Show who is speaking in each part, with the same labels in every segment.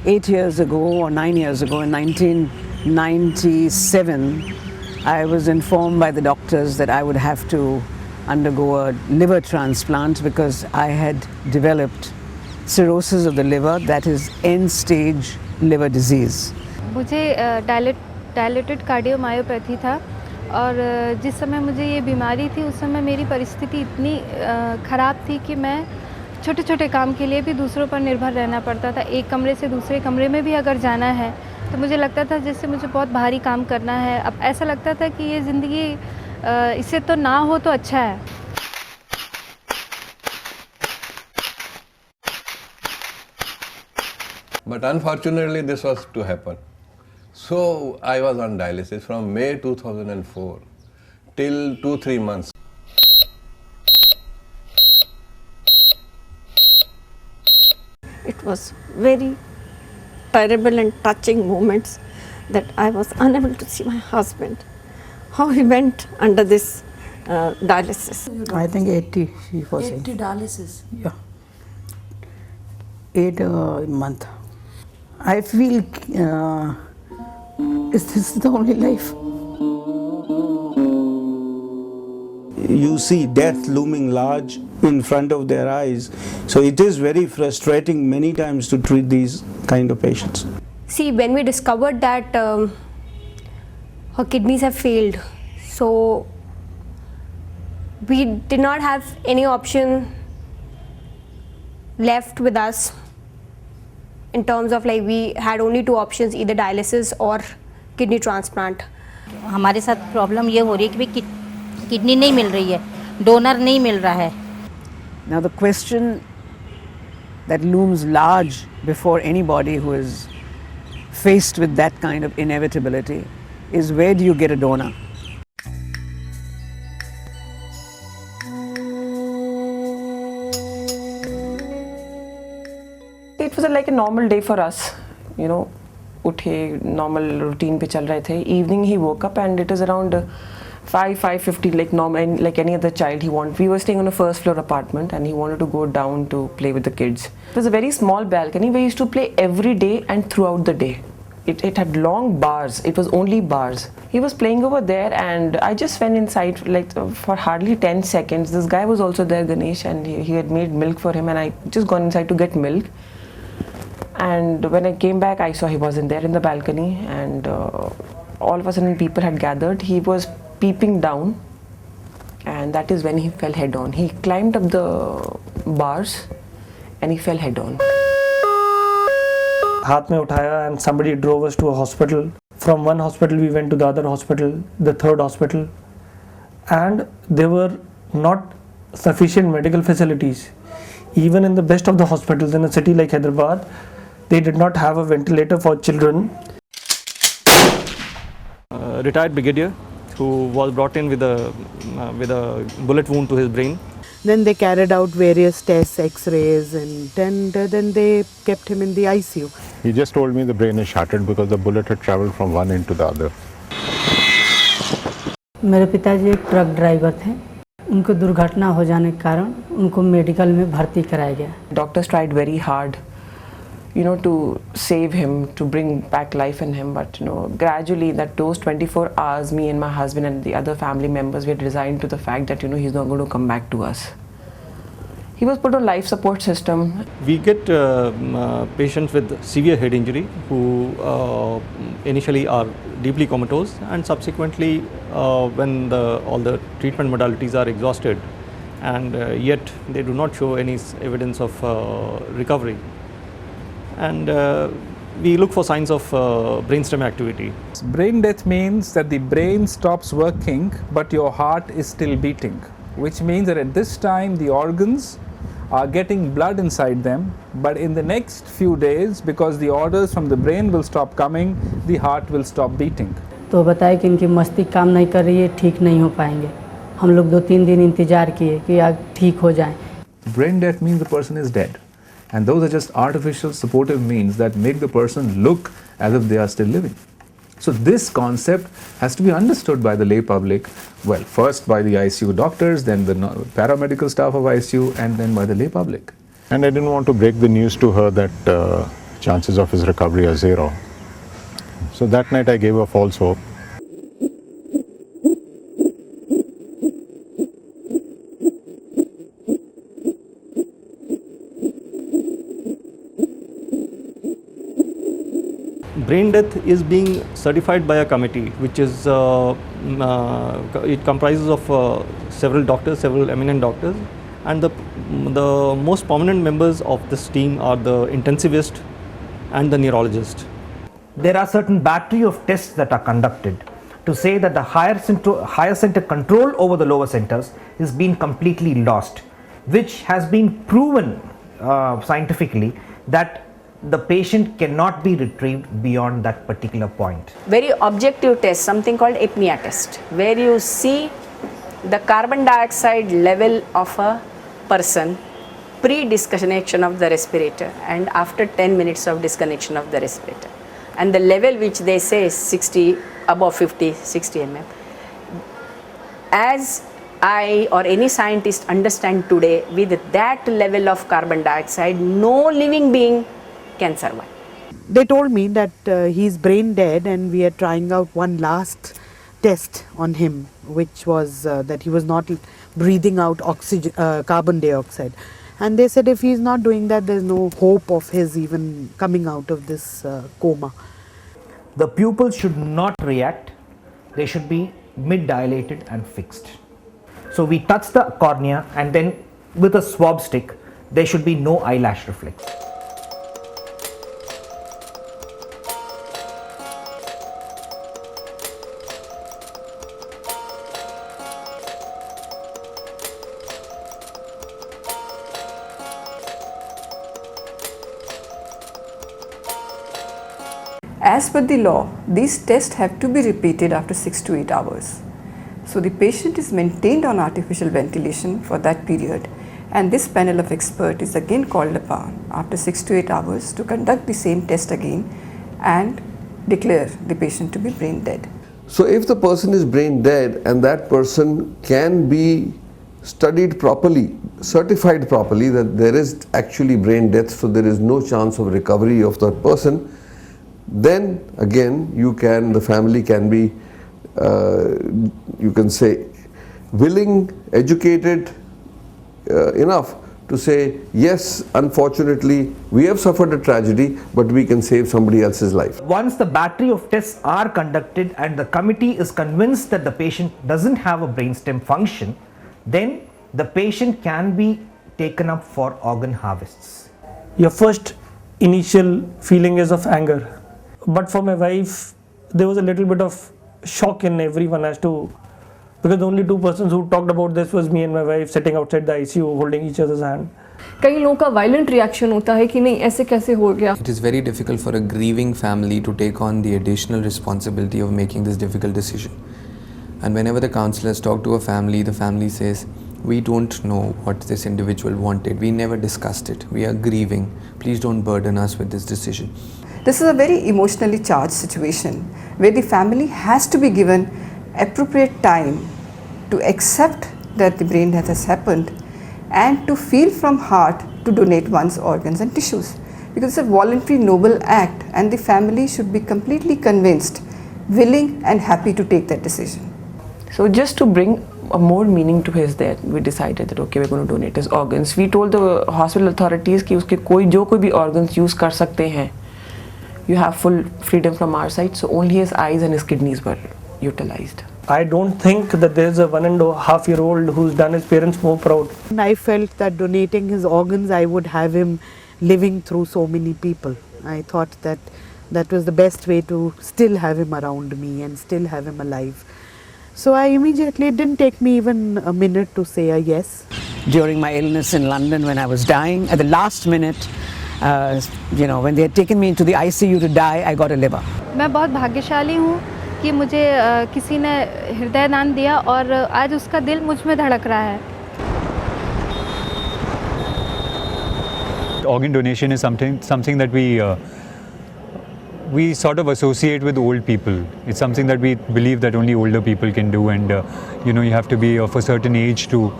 Speaker 1: 8 years ago or 9 years ago, in 1997, I was informed by the doctors that I would have to undergo a liver transplant because I had developed cirrhosis of the liver, that is end-stage liver disease.
Speaker 2: मुझे dilated cardiomyopathy था और जिस समय मुझे ये बीमारी थी उस समय मेरी परिस्थिति इतनी ख़राब थी कि मैं छोटे छोटे काम के लिए भी दूसरों पर निर्भर रहना पड़ता था। एक कमरे से दूसरे कमरे में भी अगर जाना है तो मुझे लगता था जैसे मुझे बहुत भारी काम करना है। अब ऐसा लगता था कि ये ज़िंदगी इससे तो ना हो तो अच्छा है।
Speaker 3: But unfortunately this was to happen. So I was on dialysis from May 2004 till 2-3 months.
Speaker 4: It was very terrible and touching moments that I was unable to see my husband, how he went under this dialysis.
Speaker 1: I think 80 she was
Speaker 5: 80 dialysis.
Speaker 1: Yeah. 8 a month. I feel is this the only life?
Speaker 6: You see death looming large in front of their eyes. So it is very frustrating many times to treat these kind of patients.
Speaker 7: See, when we discovered that her kidneys have failed, so we did not have any option left with us in terms of like we had only two options, either dialysis or kidney transplant.
Speaker 8: हमारे साथ problem ये हो रही है कि भाई kidney नहीं मिल रही है, डोनर नहीं मिल रहा है.
Speaker 1: Now the question that looms large before anybody who is faced with that kind of inevitability is, where do you get a donor?
Speaker 5: It was like a normal day for us, you know. उठे normal routine पे चल रहे थे. Evening he woke up and it was around 5:50 like normal, like any other child. We were staying on a first floor apartment and he wanted to go down to play with the kids. It was a very small balcony where he used to play every day and throughout the day. It had long bars. It was only bars. He was playing over there and I just went inside like for hardly 10 seconds. This guy was also there, Ganesh, and he had made milk for him and I just gone inside to get milk. And when I came back, I saw he wasn't there in the balcony, and all of a sudden people had gathered. He was peeping down, and that is when he fell head on. He climbed up the bars and he fell head on.
Speaker 9: हाथ में उठाया and somebody drove us to a hospital. From one hospital we went to the other hospital, the third hospital, and there were not sufficient medical facilities. Even in the best of the hospitals in a city like Hyderabad, they did not have a ventilator for children.
Speaker 10: Retired brigadier who was brought in with a bullet wound to his brain.
Speaker 1: Then they carried out various tests, x-rays, and then they kept him in the ICU.
Speaker 11: He just told me the brain is shattered because the bullet had traveled from one end to the other.
Speaker 12: मेरे पिताजी एक truck driver थे. उनको दुर्घटना हो जाने के कारण उनको मेडिकल में भर्ती कराया गया.
Speaker 5: Doctors tried very hard, you know, to save him, to bring back life in him, but you know, gradually those 24 hours, me and my husband and the other family members, we had resigned to the fact that, you know, he's not going to come back to us. He was put on life support system.
Speaker 10: We get patients with severe head injury who initially are deeply comatose, and subsequently when all the treatment modalities are exhausted and yet they do not show any evidence of recovery, and we look for signs of brainstem activity.
Speaker 13: Brain death means that the brain stops working but your heart is still beating, which means that at this time the organs are getting blood inside them, but in the next few days, because the orders from the brain will stop coming, the heart will stop beating.
Speaker 12: तो बताया कि इनकी मस्तिष्क काम नहीं कर रही है, ठीक नहीं हो पाएंगे. हम लोग 2-3 दिन इंतजार किए कि आज ठीक हो जाएं.
Speaker 14: Brain death means the person is dead, and those are just artificial supportive means that make the person look as if they are still living. So this concept has to be understood by the lay public, well, first by the ICU doctors, then the paramedical staff of ICU, and then by the lay public.
Speaker 11: And I didn't want to break the news to her that chances of his recovery are 0. So that night I gave a false hope.
Speaker 10: Brain death is being certified by a committee, which is it comprises of several doctors, several eminent doctors, and the most prominent members of this team are the intensivist and the neurologist.
Speaker 15: There are certain battery of tests that are conducted to say that the higher center control over the lower centers is being completely lost, which has been proven scientifically that the patient cannot be retrieved beyond that particular point.
Speaker 16: Very objective test, something called apnea test, where you see the carbon dioxide level of a person pre-disconnection of the respirator and after 10 minutes of disconnection of the respirator, and the level which they say is 60, above 50, 60 mm. As I or any scientist understand today, with that level of carbon dioxide, no living being can survive.
Speaker 17: They told me that he's brain dead and we are trying out one last test on him, which was that he was not breathing out oxygen, carbon dioxide. And they said if he's not doing that, there's no hope of his even coming out of this coma.
Speaker 15: The pupils should not react, they should be mid-dilated and fixed. So we touch the cornea and then with a swab stick, there should be no eyelash reflex.
Speaker 18: As per the law, these tests have to be repeated after 6 to 8 hours. So the patient is maintained on artificial ventilation for that period, and this panel of experts is again called upon after 6 to 8 hours to conduct the same test again and declare the patient to be brain dead.
Speaker 3: So if the person is brain dead and that person can be studied properly, certified properly that there is actually brain death, so there is no chance of recovery of that person, then again the family can be, you can say, willing, educated enough to say, yes, unfortunately we have suffered a tragedy, but we can save somebody else's life.
Speaker 15: Once the battery of tests are conducted and the committee is convinced that the patient doesn't have a brainstem function, then the patient can be taken up for organ harvests.
Speaker 9: Your first initial feeling is of anger. But for my wife, there was a little bit of shock in everyone as to, because the only two persons who talked about this was me and my wife sitting outside the ICU holding each other's hand.
Speaker 18: कई लोगों का violent reaction होता है कि नहीं ऐसे कैसे हो गया.
Speaker 19: It is very difficult for a grieving family to take on the additional responsibility of making this difficult decision. And whenever the counselors talk to a family, the family says, we don't know what this individual wanted. We never discussed it. We are grieving. Please don't burden us with this decision.
Speaker 18: This is a very emotionally charged situation where the family has to be given appropriate time to accept that the brain death has happened and to feel from heart to donate one's organs and tissues, because it's a voluntary noble act and the family should be completely convinced, willing and happy to take that decision.
Speaker 5: So just to bring a more meaning to his death, we decided that okay, we're going to donate his organs. We told the hospital authorities कि उसके जो कोई भी organs use कर सकते हैं. You have full freedom from our side, so only his eyes and his kidneys were utilized.
Speaker 9: I don't think that there's a 1.5-year-old who's done his parents more proud.
Speaker 17: And I felt that donating his organs, I would have him living through so many people. I thought that that was the best way to still have him around me and still have him alive. So I immediately, it didn't take me even a minute to say a yes.
Speaker 1: During my illness in London when I was dying, at the last minute, when they had taken me into the ICU to die, I got a liver.
Speaker 2: मैं बहुत भाग्यशाली हूँ कि मुझे किसी ने हृदय दान दिया और आज उसका दिल मुझ में धड़क रहा है.
Speaker 20: Organ donation is something that we sort of associate with old people. It's something that we believe that only older people can do, and you have to be of a certain age to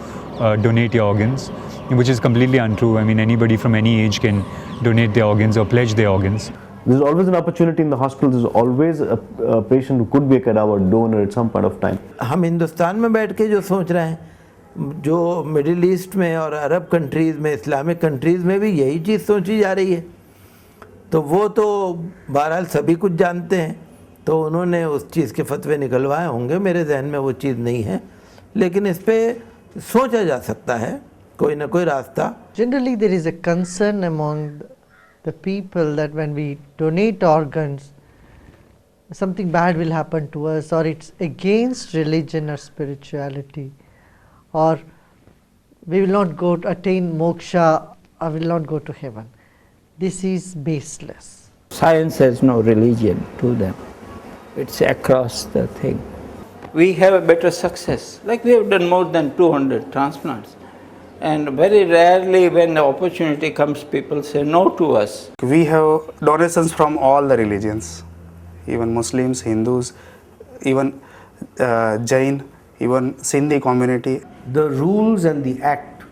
Speaker 20: donate your organs, which is completely untrue. I mean, anybody from any age can donate their organs or pledge their organs.
Speaker 21: There's always an opportunity in the hospital. There's always a patient who could be a cadaver donor at some point of time.
Speaker 22: हम हिंदुस्तान में बैठ के जो सोच रहे हैं, जो middle east में और अरब कंट्रीज़ में, इस्लामिक कंट्रीज़ में भी यही चीज़ सोची जा रही है, तो वो तो बहरहाल सभी कुछ जानते हैं, तो उन्होंने उस चीज़ के फतवे निकलवाए होंगे. मेरे जहन में वो चीज़ नहीं है, लेकिन इस पर सोचा जा सकता है कोई ना कोई रास्ता.
Speaker 23: Generally there is a concern among the people that when we donate organs, something bad will happen to us, or it's against religion or spirituality, or we will not go to attain moksha, or will not go to heaven. This is baseless.
Speaker 24: Science has no religion to them. It's across the thing. We have a better success. Like we have done more than 200 transplants. And very rarely when the opportunity comes, people say no to us.
Speaker 25: We have donations from all the religions, even Muslims, Hindus, even Jain, even Sindhi community.
Speaker 26: The rules and the act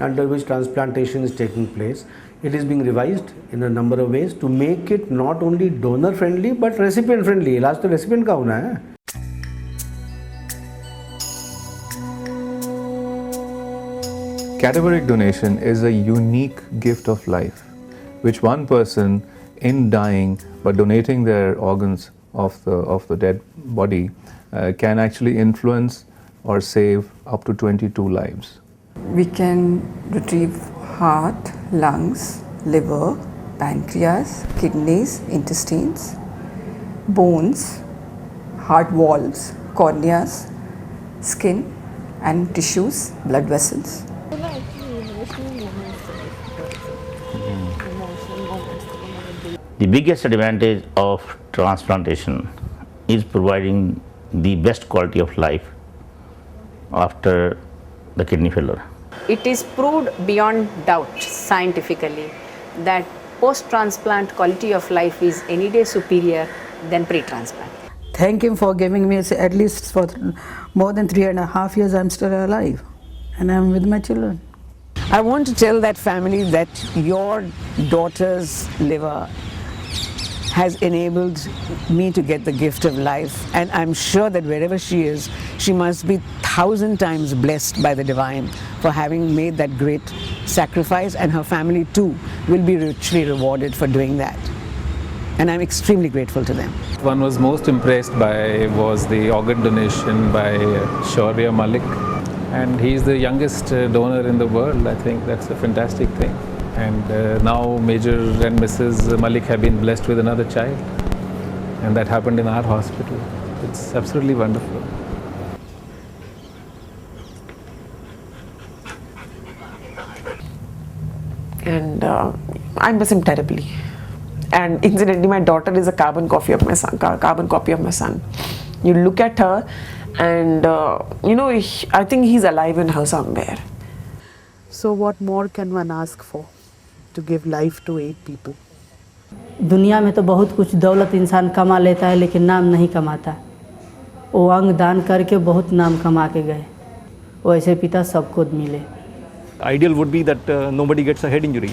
Speaker 26: under which transplantation is taking place, it is being revised in a number of ways to make it not only donor friendly but recipient friendly. इलाज तो recipient का होना है.
Speaker 14: Cadaveric donation is a unique gift of life, which one person in dying but donating their organs of the dead body can actually influence or save up to 22 lives.
Speaker 18: We can retrieve heart, lungs, liver, pancreas, kidneys, intestines, bones, heart valves, corneas, skin and tissues, blood vessels.
Speaker 27: The biggest advantage of transplantation is providing the best quality of life after the kidney failure.
Speaker 16: It is proved beyond doubt scientifically that post-transplant quality of life is any day superior than pre-transplant.
Speaker 28: Thank him for giving me, at least for more than 3.5 years, I'm still alive and I'm with my children.
Speaker 1: I want to tell that family that your daughter's liver has enabled me to get the gift of life, and I'm sure that wherever she is, she must be 1,000 times blessed by the divine for having made that great sacrifice, and her family too will be richly rewarded for doing that. And I'm extremely grateful to them.
Speaker 13: One was most impressed by was the organ donation by Shaurya Malik, and he's the youngest donor in the world. I think that's a fantastic thing. And now Major and Mrs. Malik have been blessed with another child, and that happened in our hospital. It's absolutely wonderful.
Speaker 5: And I miss him terribly. And incidentally, my daughter is a carbon copy of my son. You look at her, and I think he's alive in her somewhere.
Speaker 17: So what more can one ask for to give life to 8 people?
Speaker 12: दुनिया में तो बहुत कुछ दौलत इंसान कमा लेता है, लेकिन नाम नहीं कमाता. वो अंग दान करके बहुत नाम कमा के गए. वैसे पिता सबको मिले.
Speaker 10: Ideal would be that nobody gets a head injury,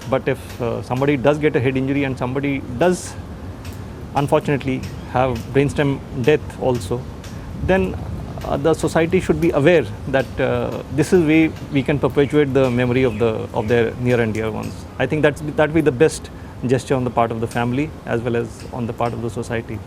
Speaker 10: but if somebody does get a head injury and somebody does unfortunately have brainstem death also, then the society should be aware that this is way we can perpetuate the memory of their near and dear ones. I think that would be the best gesture on the part of the family as well as on the part of the society.